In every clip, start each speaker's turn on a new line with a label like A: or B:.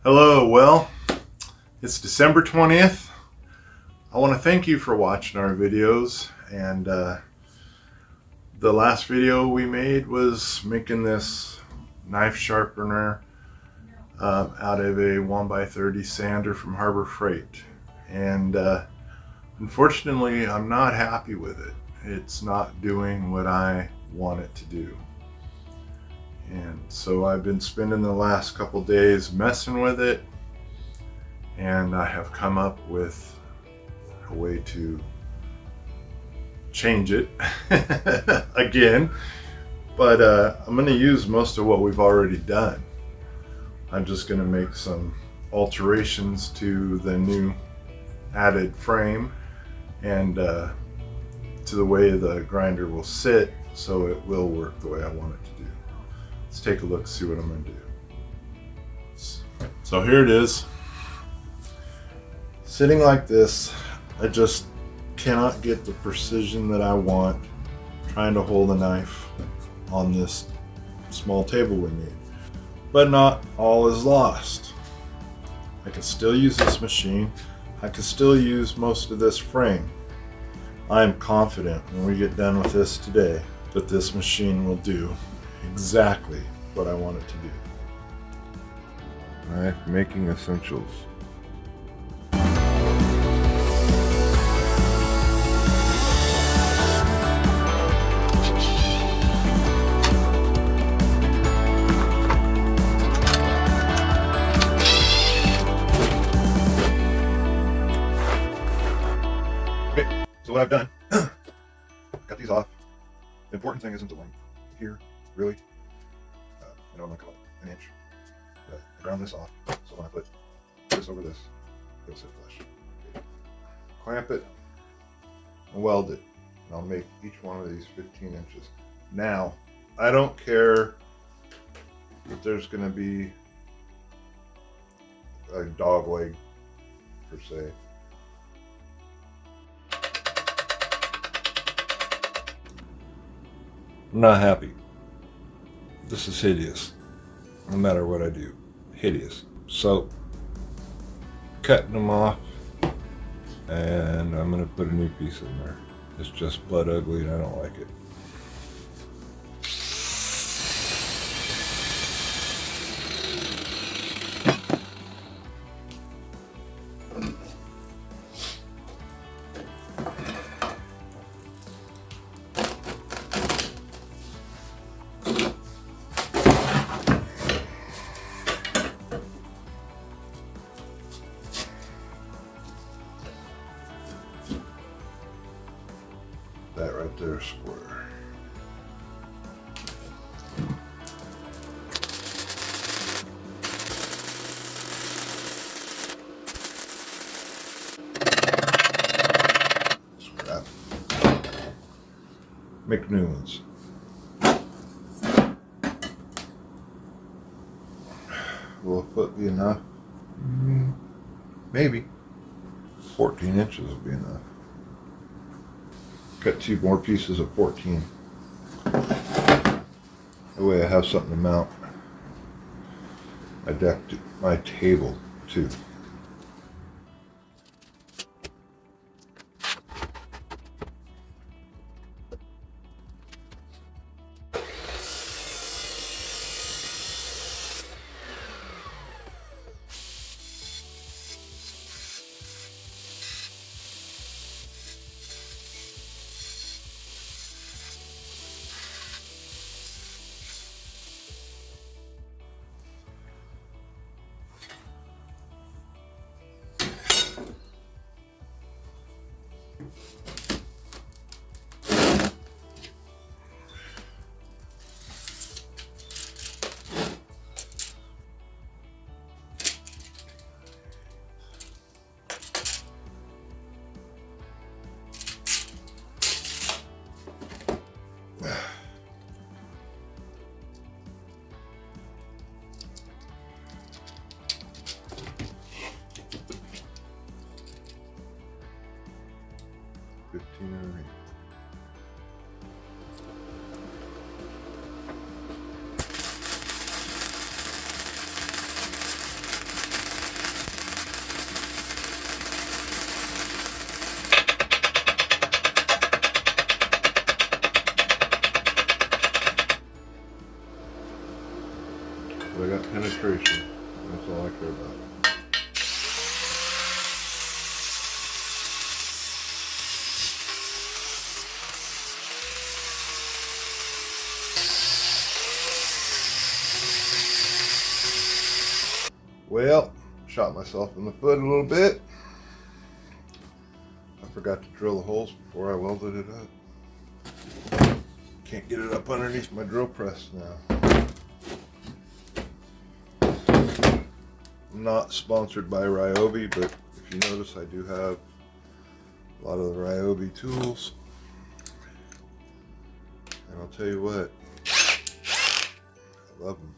A: Hello, well, it's December 20th. I want to thank you for watching our videos, and the last video we made was making this knife sharpener out of a 1x30 sander from Harbor Freight, and unfortunately I'm not happy with it. It's not doing what I want it to do. And so I've been spending the last couple days messing with it, and I have come up with a way to change it again, but I'm going to use most of what we've already done. I'm just going to make some alterations to the new added frame and to the way the grinder will sit, so it will work the way I want it to do. Let's take a look, see what I'm going to do. So here it is, sitting like this. I just cannot get the precision that I want trying to hold a knife on this small table we made. But not all is lost. I can still use this machine. I can still use most of this frame. I am confident when we get done with this today that this machine will do exactly what I want it to do. Knife making essentials. Okay, so what I've done, got these off. The important thing isn't the length here, really. I know I'm gonna cut an inch, but I ground this off, so when I put this over this, it'll sit flush. Okay. Clamp it and weld it, and I'll make each one of these 15 inches. Now, I don't care that there's gonna be a dog leg, per se. I'm not happy. This is hideous. No matter what I do, hideous. So, cutting them off, and I'm gonna put a new piece in there. It's just blood ugly and I don't like it. That right there, square. Scrap. Make new ones. Will a foot be enough? Maybe. 14 inches will be enough. Cut 2 more pieces of 14. That way I have something to mount my table to. That's all I care about. Well, shot myself in the foot a little bit. I forgot to drill the holes before I welded it up. Can't get it up underneath my drill press now. I'm not sponsored by Ryobi, but if you notice, I do have a lot of the Ryobi tools. And I'll tell you what, I love them.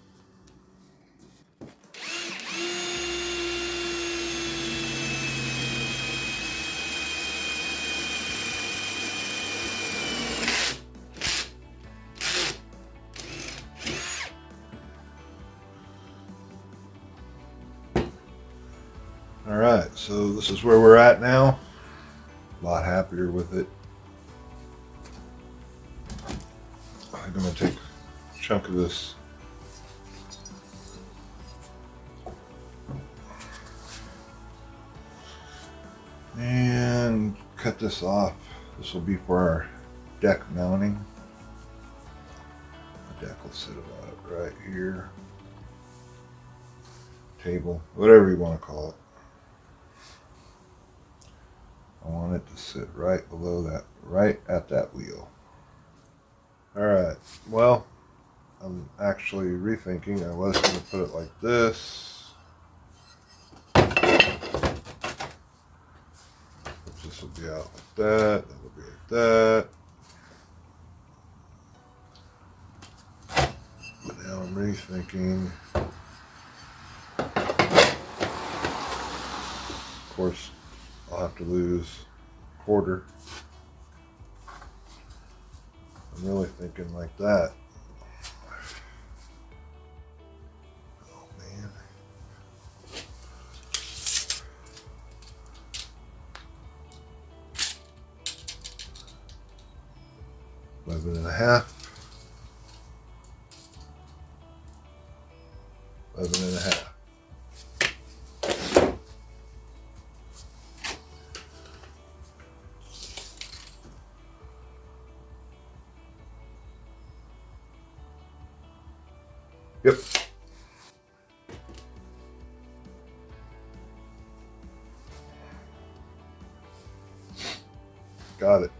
A: Alright, so this is where we're at now. A lot happier with it. I'm going to take a chunk of this and cut this off. This will be for our deck mounting. The deck will sit about right here. Table, whatever you want to call it. I want it to sit right below that, right at that wheel. Alright, well, I'm actually rethinking. I was going to put it like this. This will be out like that. That will be like that. But now I'm rethinking. Of course, I'll have to lose a quarter. I'm really thinking like that. Oh man. 11.5. 11.5. Yep. Got it.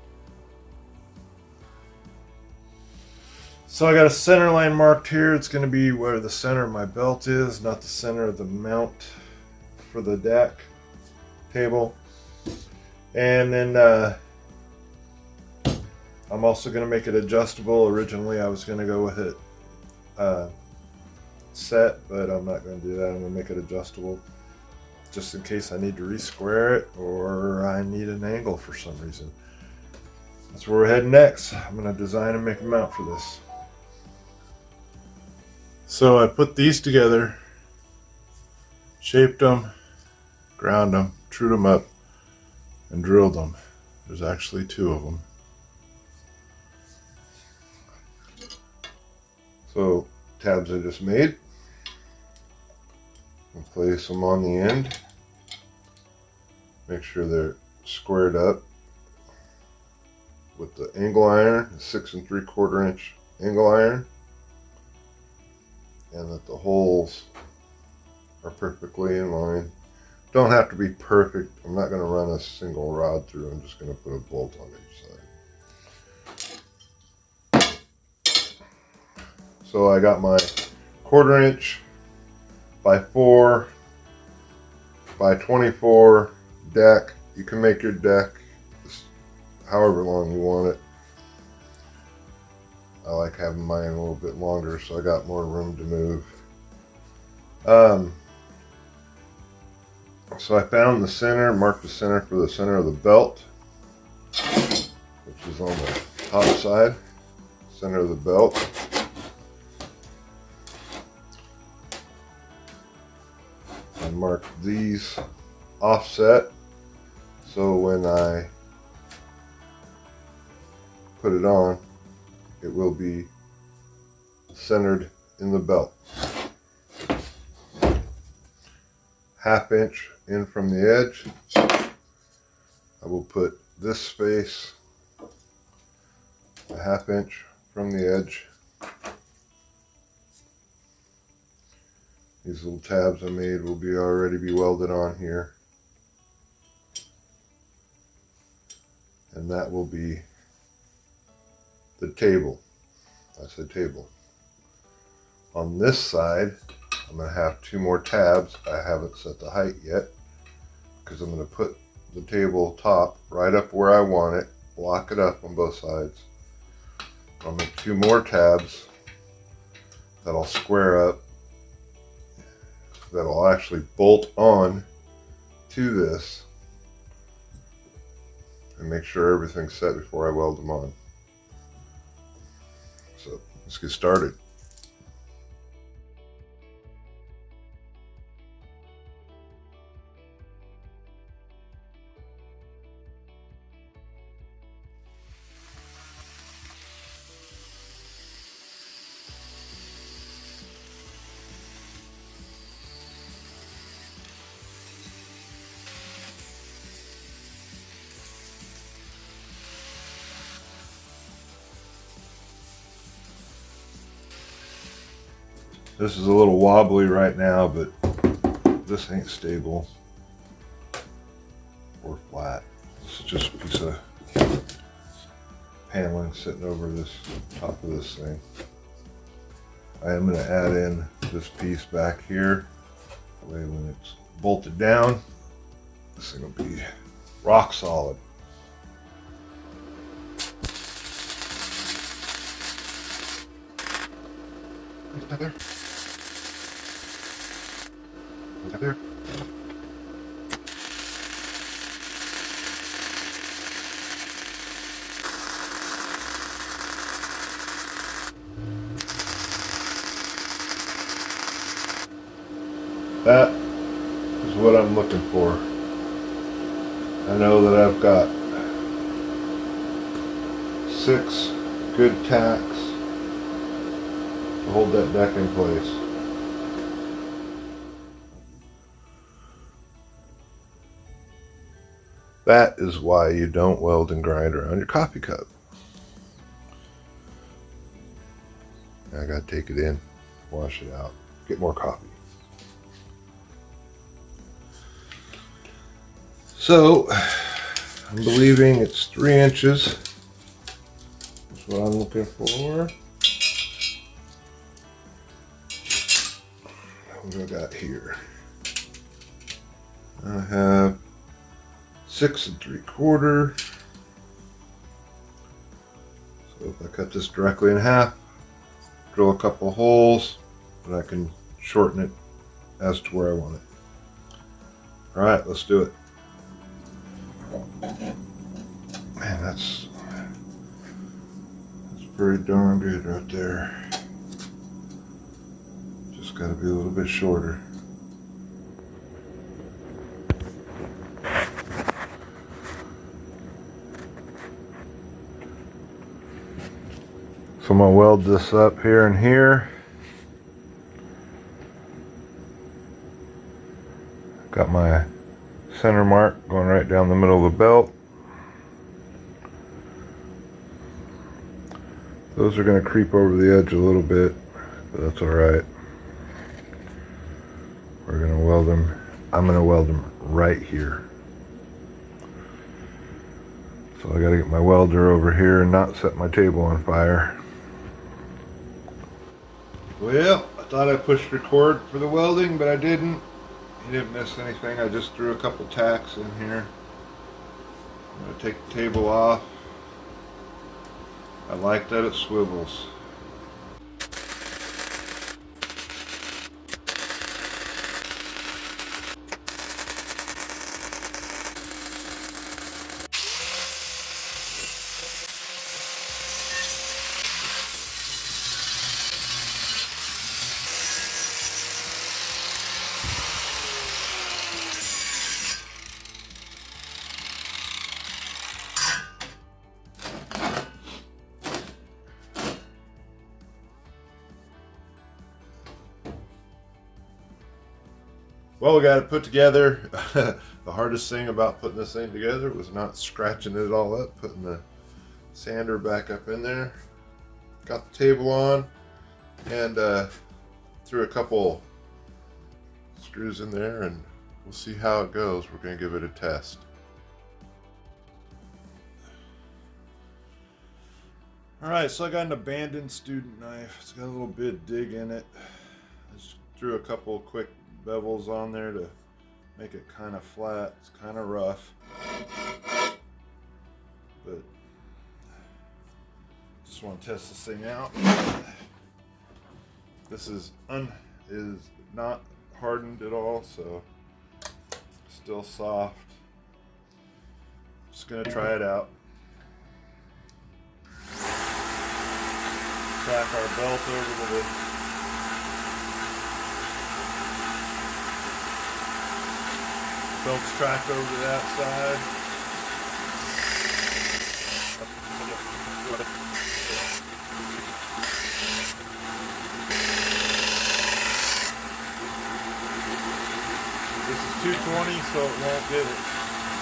A: So I got a center line marked here. It's going to be where the center of my belt is, not the center of the mount for the deck table. And then I'm also going to make it adjustable. Originally I was going to go with it set, but I'm not going to do that. I'm going to make it adjustable just in case I need to re-square it or I need an angle for some reason. That's where we're heading next. I'm going to design and make a mount for this. So I put these together, shaped them, ground them, trued them up, and drilled them. There's actually 2 of them. So tabs I just made. I'll place them on the end. Make sure they're squared up with the angle iron, the 6 3/4 inch angle iron, and that the holes are perfectly in line. Don't have to be perfect. I'm not going to run a single rod through. I'm just going to put a bolt on each side. So I got my 1/4 inch by 4 by 24 deck. You can make your deck however long you want it. I like having mine a little bit longer, so I got more room to move. So I found the center, marked the center for the center of the belt, which is on the top side, center of the belt. I marked these offset, so when I put it on, it will be centered in the belt. 1/2 inch in from the edge. I will put this space 1/2 inch from the edge. These little tabs I made will already be welded on here. And that will be the table. I said table. On this side, I'm going to have 2 more tabs. I haven't set the height yet because I'm going to put the tabletop right up where I want it, lock it up on both sides. I'll make 2 more tabs that'll square up, that'll actually bolt on to this, and make sure everything's set before I weld them on. So let's get started. This is a little wobbly right now, but this ain't stable or flat. This is just a piece of paneling sitting over this top of this thing. I am going to add in this piece back here. That way when it's bolted down, this thing will be rock solid. There. There. That is what I'm looking for. I know that I've got 6 good tacks to hold that deck in place. That is why you don't weld and grind around your coffee cup. I gotta take it in, wash it out, get more coffee. So, I'm believing it's 3 inches. That's what I'm looking for. What do I got here? I have 6 3/4. So if I cut this directly in half, drill a couple holes, and I can shorten it as to where I want it. All right, let's do it. Man, that's pretty darn good right there. Just got to be a little bit shorter. So I'm going to weld this up here and here. Got my center mark going right down the middle of the belt. Those are going to creep over the edge a little bit, but that's alright. We're going to weld them. I'm going to weld them right here. So I got to get my welder over here and not set my table on fire. Well, I thought I pushed record for the welding, but I didn't. You didn't miss anything. I just threw a couple tacks in here. I'm going to take the table off. I like that it swivels. Well, we got it put together. The hardest thing about putting this thing together was not scratching it all up, putting the sander back up in there. Got the table on and threw a couple screws in there, and we'll see how it goes. We're going to give it a test. Alright, so I got an abandoned student knife. It's got a little bit of dig in it. I just threw a couple quick bevels on there to make it kind of flat. It's kind of rough, but just want to test this thing out. This is not hardened at all, so still soft. Just gonna try it out. Track our belt over to the belt's tracked over to that side. This is 220, so it won't get it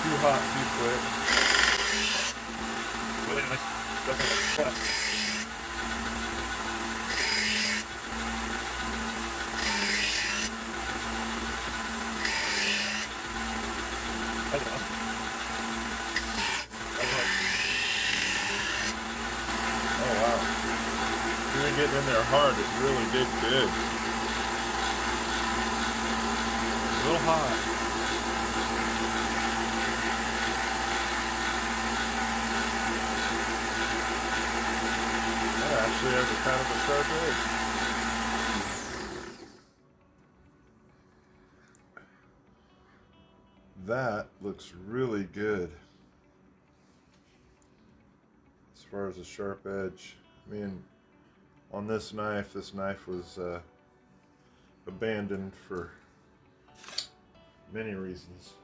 A: too hot too quick. Oh wow. Even getting in there hard, it really did good. A little hot. That actually has a kind of a sharp edge. That looks really good as far as a sharp edge. I mean, on this knife was abandoned for many reasons.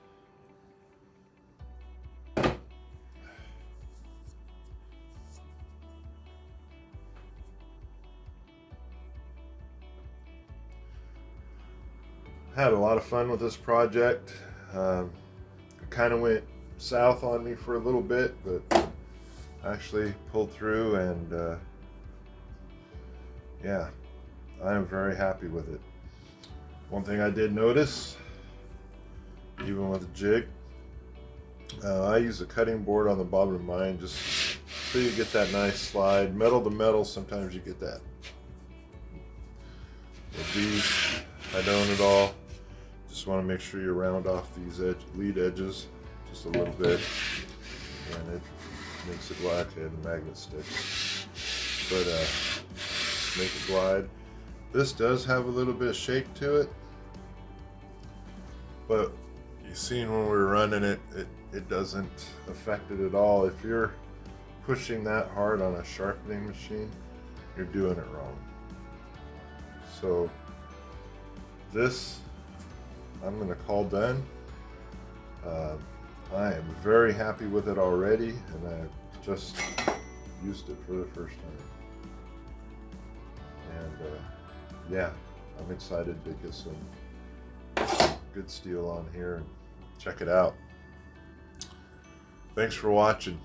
A: Had a lot of fun with this project. Kind of went south on me for a little bit, but actually pulled through, and yeah, I am very happy with it. One thing I did notice, even with the jig, I use a cutting board on the bottom of mine just so you get that nice slide. Metal to metal, sometimes you get that. With these, I don't at all. Just want to make sure you round off these lead edges just a little bit, and it makes it glide. Okay, the magnet sticks, but make it glide. This does have a little bit of shake to it, but you seen when we were running it, it doesn't affect it at all. If you're pushing that hard on a sharpening machine, you're doing it wrong. So this, I'm going to call done. I am very happy with it already, and I just used it for the first time. And yeah, I'm excited to get some good steel on here and check it out. Thanks for watching.